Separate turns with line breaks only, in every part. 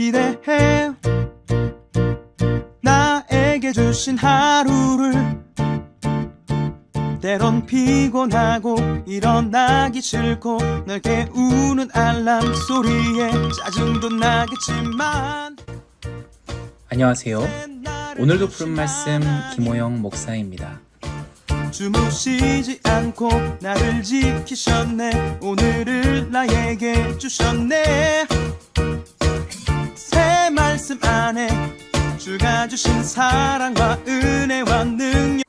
기대해 나에게 주신 하루를. 때론 피곤하고 일어나기 싫고 널 깨우는 알람 소리에 짜증도 나겠지만.
안녕하세요. 오늘도 푸른 말씀 김호영 목사입니다.
주무시지 않고 나를 지키셨네. 오늘을 나에게 주셨네. 새 말씀 안에 주가 주신 사랑과 은혜와 능력.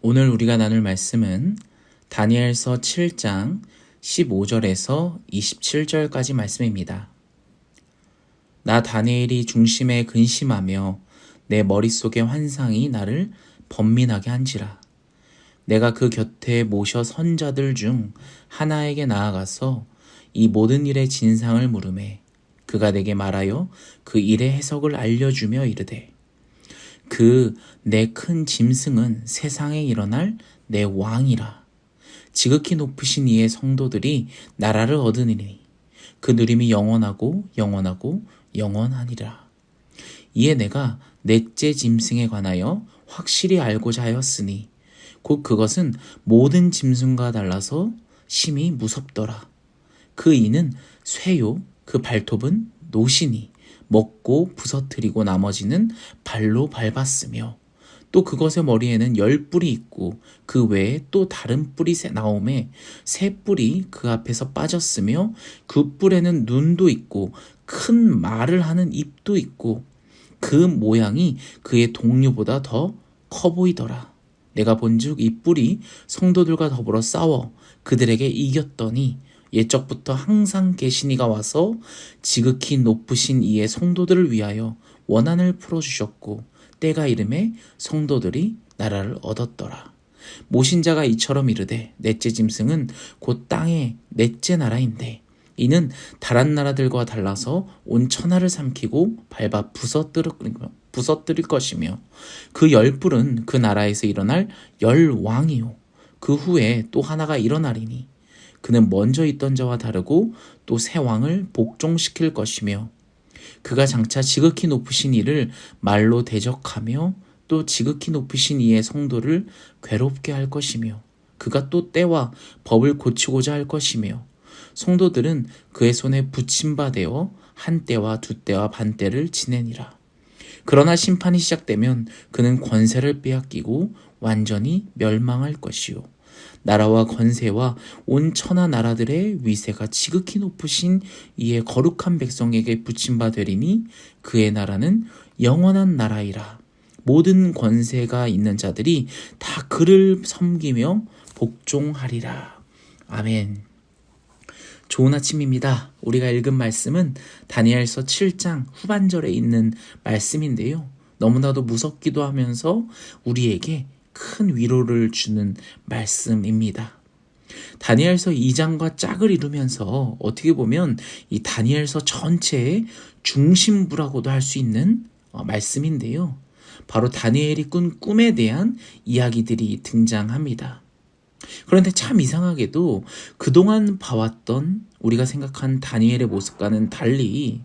오늘 우리가 나눌 말씀은 다니엘서 7장 15절에서 27절까지 말씀입니다. 나 다니엘이 중심에 근심하며 내 머릿속의 환상이 나를 번민하게 한지라. 내가 그 곁에 모셔 선자들 중 하나에게 나아가서 이 모든 일의 진상을 물으매 그가 내게 말하여 그 일의 해석을 알려주며 이르되 그 내 큰 짐승은 세상에 일어날 내 왕이라. 지극히 높으신 이의 성도들이 나라를 얻으리니 그 누림이 영원하고 영원하고 영원하니라. 이에 내가 넷째 짐승에 관하여 확실히 알고자 하였으니 곧 그것은 모든 짐승과 달라서 심히 무섭더라. 그 이는 쇠요 그 발톱은 노시니 먹고 부서뜨리고 나머지는 발로 밟았으며 또 그것의 머리에는 10뿔이 있고 그 외에 또 다른 뿔이 나오매 새 뿔이 그 앞에서 빠졌으며 그 뿔에는 눈도 있고 큰 말을 하는 입도 있고 그 모양이 그의 동류보다 더 커 보이더라. 내가 본즉 이 뿔이 성도들과 더불어 싸워 그들에게 이겼더니 옛적부터 항상 계신 이가 와서 지극히 높으신 이의 성도들을 위하여 원한을 풀어주셨고 때가 이름에 성도들이 나라를 얻었더라. 모신 자가 이처럼 이르되 넷째 짐승은 곧 땅의 넷째 나라인데 이는 다른 나라들과 달라서 온 천하를 삼키고 밟아 부서뜨릴 것이며 그 10뿔은 그 나라에서 일어날 10왕이요 그 후에 또 하나가 일어나리니 그는 먼저 있던 자와 다르고 또 새 왕을 복종시킬 것이며 그가 장차 지극히 높으신 이를 말로 대적하며 또 지극히 높으신 이의 성도를 괴롭게 할 것이며 그가 또 때와 법을 고치고자 할 것이며 성도들은 그의 손에 붙임바되어 한 때와 두 때와 반 때를 지내니라. 그러나 심판이 시작되면 그는 권세를 빼앗기고 완전히 멸망할 것이요 나라와 권세와 온 천하 나라들의 위세가 지극히 높으신 이의 거룩한 백성에게 붙임바 되리니 그의 나라는 영원한 나라이라. 모든 권세가 있는 자들이 다 그를 섬기며 복종하리라. 아멘. 좋은 아침입니다. 우리가 읽은 말씀은 다니엘서 7장 후반절에 있는 말씀인데요. 너무나도 무섭기도 하면서 우리에게 큰 위로를 주는 말씀입니다. 다니엘서 2장과 짝을 이루면서 어떻게 보면 이 다니엘서 전체의 중심부라고도 할 수 있는 말씀인데요. 바로 다니엘이 꾼 꿈에 대한 이야기들이 등장합니다. 그런데 참 이상하게도 그동안 봐왔던 우리가 생각한 다니엘의 모습과는 달리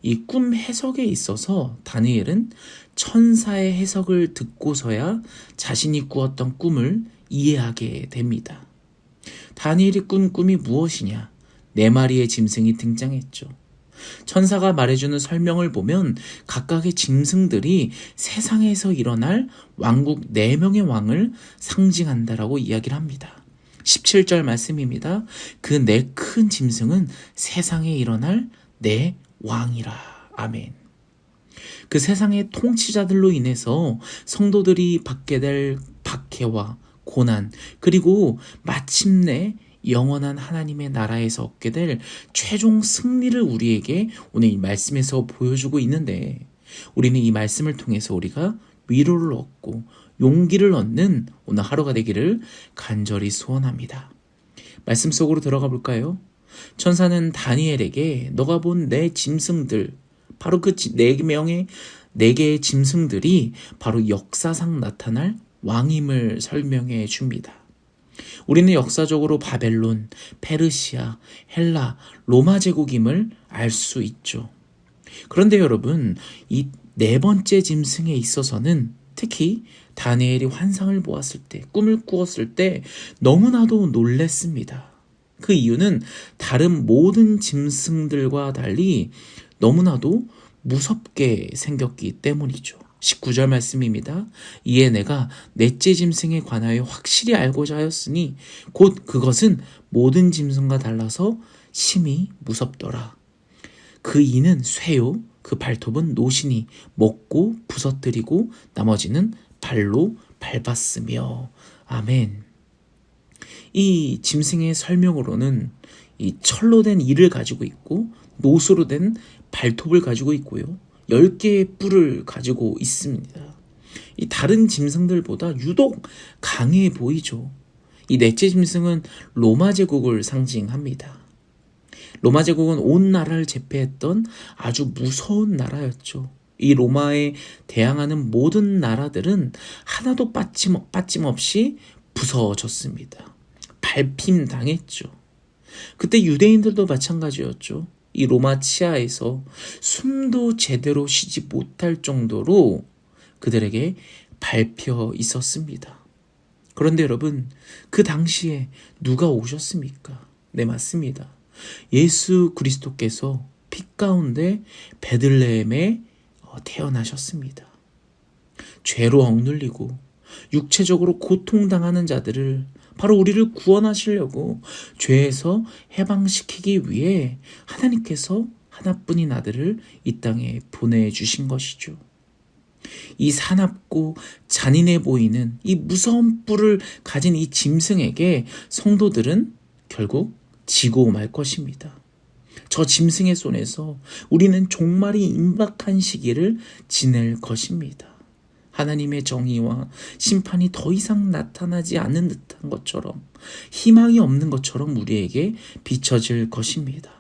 이 꿈 해석에 있어서 다니엘은 천사의 해석을 듣고서야 자신이 꾸었던 꿈을 이해하게 됩니다. 다니엘이 꾼 꿈이 무엇이냐? 4마리의 짐승이 등장했죠. 천사가 말해주는 설명을 보면 각각의 짐승들이 세상에서 일어날 왕국 4명의 왕을 상징한다라고 이야기를 합니다. 17절 말씀입니다. 그 4큰 짐승은 세상에 일어날 4왕이라. 아멘. 그 세상의 통치자들로 인해서 성도들이 받게 될 박해와 고난, 그리고 마침내 영원한 하나님의 나라에서 얻게 될 최종 승리를 우리에게 오늘 이 말씀에서 보여주고 있는데, 우리는 이 말씀을 통해서 우리가 위로를 얻고 용기를 얻는 오늘 하루가 되기를 간절히 소원합니다. 말씀 속으로 들어가 볼까요? 천사는 다니엘에게 너가 본 내 짐승들, 바로 그 4개의 짐승들이 바로 역사상 나타날 왕임을 설명해 줍니다. 우리는 역사적으로 바벨론, 페르시아, 헬라, 로마 제국임을 알 수 있죠. 그런데 여러분, 이 네 번째 짐승에 있어서는 특히 다니엘이 환상을 보았을 때, 꿈을 꾸었을 때 너무나도 놀랬습니다. 그 이유는 다른 모든 짐승들과 달리 너무나도 무섭게 생겼기 때문이죠. 19절 말씀입니다. 이에 내가 넷째 짐승에 관하여 확실히 알고자 하였으니 곧 그것은 모든 짐승과 달라서 심히 무섭더라. 그 이는 쇠요, 그 발톱은 노신이 먹고 부서뜨리고 나머지는 발로 밟았으며. 아멘. 이 짐승의 설명으로는 이 철로 된 이를 가지고 있고 노수로 된 발톱을 가지고 있고요. 10개의 뿔을 가지고 있습니다. 이 다른 짐승들보다 유독 강해 보이죠. 이 넷째 짐승은 로마 제국을 상징합니다. 로마 제국은 온 나라를 제패했던 아주 무서운 나라였죠. 이 로마에 대항하는 모든 나라들은 하나도 빠짐없이 부서졌습니다. 밟힘 당했죠. 그때 유대인들도 마찬가지였죠. 이 로마 치하에서 숨도 제대로 쉬지 못할 정도로 그들에게 밟혀 있었습니다. 그런데 여러분, 그 당시에 누가 오셨습니까? 네, 맞습니다. 예수 그리스도께서 빛 가운데 베들레헴에 태어나셨습니다. 죄로 억눌리고 육체적으로 고통당하는 자들을, 바로 우리를 구원하시려고 죄에서 해방시키기 위해 하나님께서 하나뿐인 아들을 이 땅에 보내주신 것이죠. 이 사납고 잔인해 보이는 이 무서운 뿔을 가진 이 짐승에게 성도들은 결국 지고 말 것입니다. 저 짐승의 손에서 우리는 종말이 임박한 시기를 지낼 것입니다. 하나님의 정의와 심판이 더 이상 나타나지 않는 듯한 것처럼, 희망이 없는 것처럼 우리에게 비춰질 것입니다.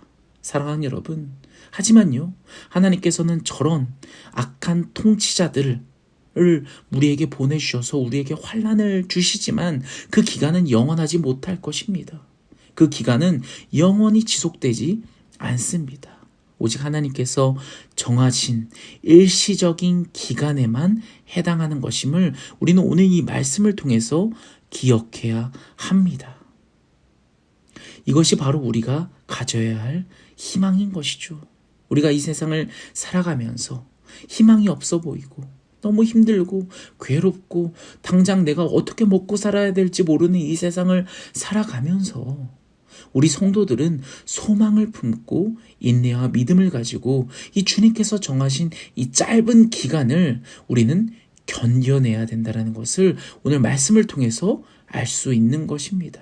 사랑하는 여러분, 하지만요, 하나님께서는 저런 악한 통치자들을 우리에게 보내주셔서 우리에게 환난을 주시지만 그 기간은 영원하지 못할 것입니다. 그 기간은 영원히 지속되지 않습니다. 오직 하나님께서 정하신 일시적인 기간에만 해당하는 것임을 우리는 오늘 이 말씀을 통해서 기억해야 합니다. 이것이 바로 우리가 가져야 할 희망인 것이죠. 우리가 이 세상을 살아가면서 희망이 없어 보이고 너무 힘들고 괴롭고 당장 내가 어떻게 먹고 살아야 될지 모르는 이 세상을 살아가면서 우리 성도들은 소망을 품고 인내와 믿음을 가지고 이 주님께서 정하신 이 짧은 기간을 우리는 견뎌내야 된다는 것을 오늘 말씀을 통해서 알 수 있는 것입니다.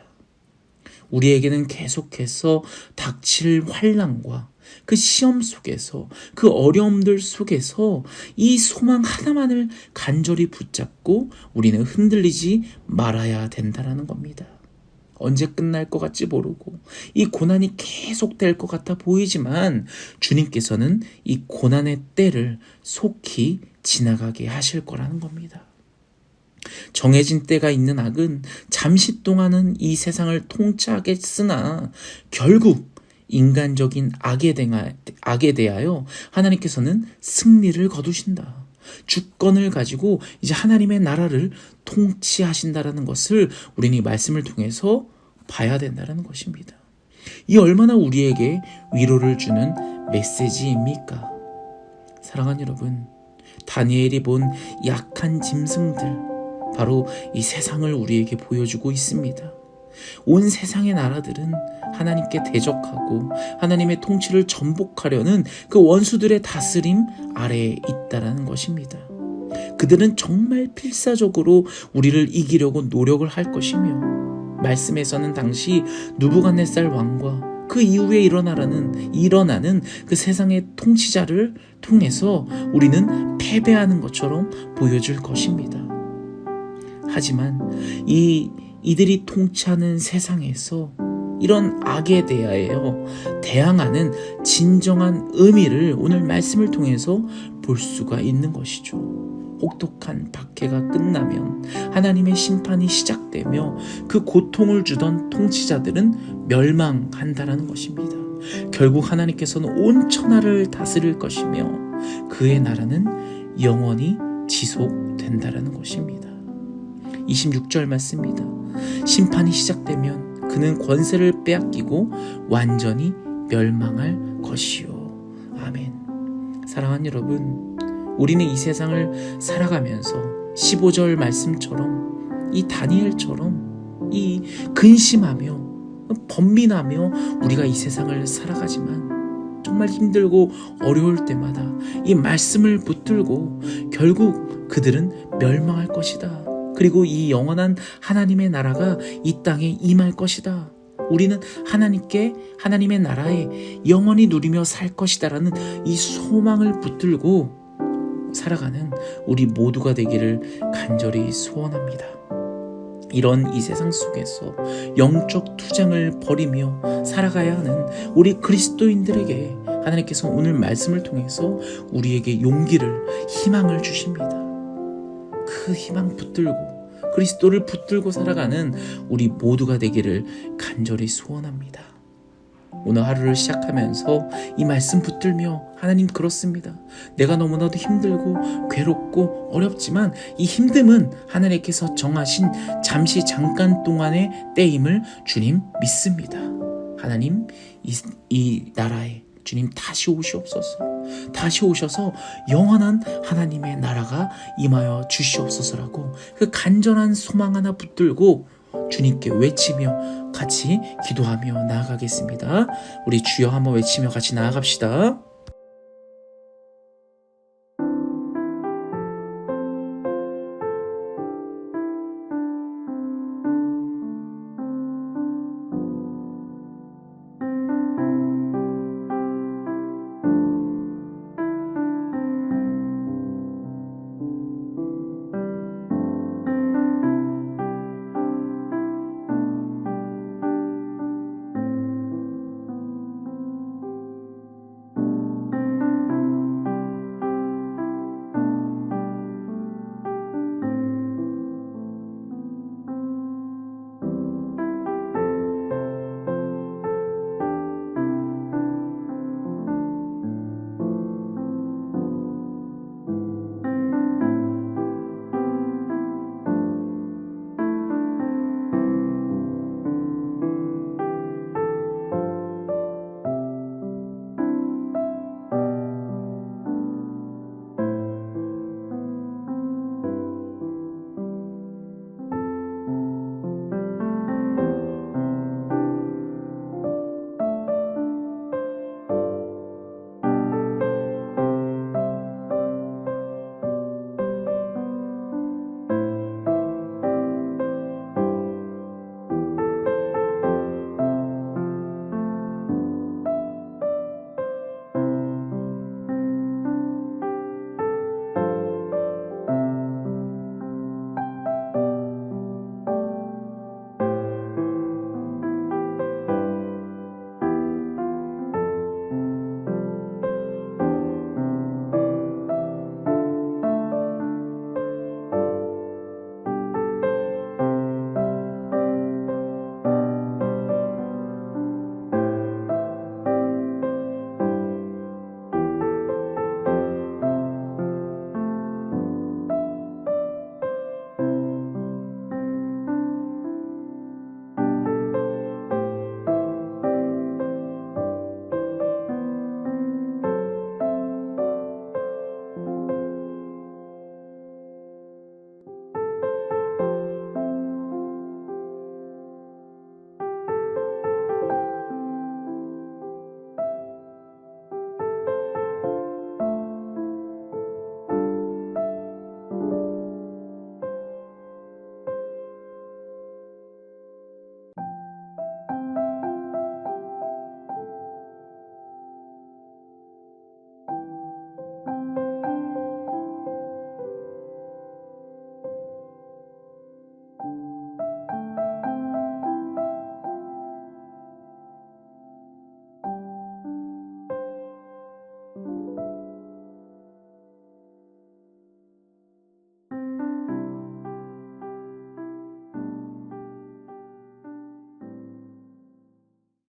우리에게는 계속해서 닥칠 환난과 그 시험 속에서, 그 어려움들 속에서 이 소망 하나만을 간절히 붙잡고 우리는 흔들리지 말아야 된다는 겁니다. 언제 끝날 것 같지 모르고 이 고난이 계속될 것 같아 보이지만 주님께서는 이 고난의 때를 속히 지나가게 하실 거라는 겁니다. 정해진 때가 있는 악은 잠시 동안은 이 세상을 통치하겠으나 결국 인간적인 악에 대하여 하나님께서는 승리를 거두신다. 주권을 가지고 이제 하나님의 나라를 통치하신다라는 것을 우리는 이 말씀을 통해서 봐야 된다는 것입니다. 이 얼마나 우리에게 위로를 주는 메시지입니까? 사랑하는 여러분, 다니엘이 본 약한 짐승들, 바로 이 세상을 우리에게 보여주고 있습니다. 온 세상의 나라들은 하나님께 대적하고 하나님의 통치를 전복하려는 그 원수들의 다스림 아래에 있다라는 것입니다. 그들은 정말 필사적으로 우리를 이기려고 노력을 할 것이며, 말씀에서는 당시 느부갓네살 왕과 그 이후에 일어나는 그 세상의 통치자를 통해서 우리는 패배하는 것처럼 보여줄 것입니다. 하지만 이들이 통치하는 세상에서 이런 악에 대하여 대항하는 진정한 의미를 오늘 말씀을 통해서 볼 수가 있는 것이죠. 혹독한 박해가 끝나면 하나님의 심판이 시작되며 그 고통을 주던 통치자들은 멸망한다라는 것입니다. 결국 하나님께서는 온 천하를 다스릴 것이며 그의 나라는 영원히 지속된다라는 것입니다. 26절 말씀입니다. 심판이 시작되면 그는 권세를 빼앗기고 완전히 멸망할 것이요. 아멘. 사랑하는 여러분, 우리는 이 세상을 살아가면서 15절 말씀처럼 이 다니엘처럼 이 근심하며 번민하며 우리가 이 세상을 살아가지만 정말 힘들고 어려울 때마다 이 말씀을 붙들고 결국 그들은 멸망할 것이다. 그리고 이 영원한 하나님의 나라가 이 땅에 임할 것이다. 우리는 하나님의 나라에 영원히 누리며 살 것이다라는 이 소망을 붙들고 살아가는 우리 모두가 되기를 간절히 소원합니다. 이런 이 세상 속에서 영적 투쟁을 벌이며 살아가야 하는 우리 그리스도인들에게 하나님께서 오늘 말씀을 통해서 우리에게 용기를, 희망을 주십니다. 그 희망 붙들고 그리스도를 붙들고 살아가는 우리 모두가 되기를 간절히 소원합니다. 오늘 하루를 시작하면서 이 말씀 붙들며 하나님 그렇습니다. 내가 너무나도 힘들고 괴롭고 어렵지만 이 힘듦은 하나님께서 정하신 잠시 잠깐 동안의 때임을 주님 믿습니다. 하나님 이 나라에 주님 다시 오시옵소서. 다시 오셔서 영원한 하나님의 나라가 임하여 주시옵소서라고 그 간절한 소망 하나 붙들고 주님께 외치며 같이 기도하며 나아가겠습니다. 우리 주여 한번 외치며 같이 나아갑시다.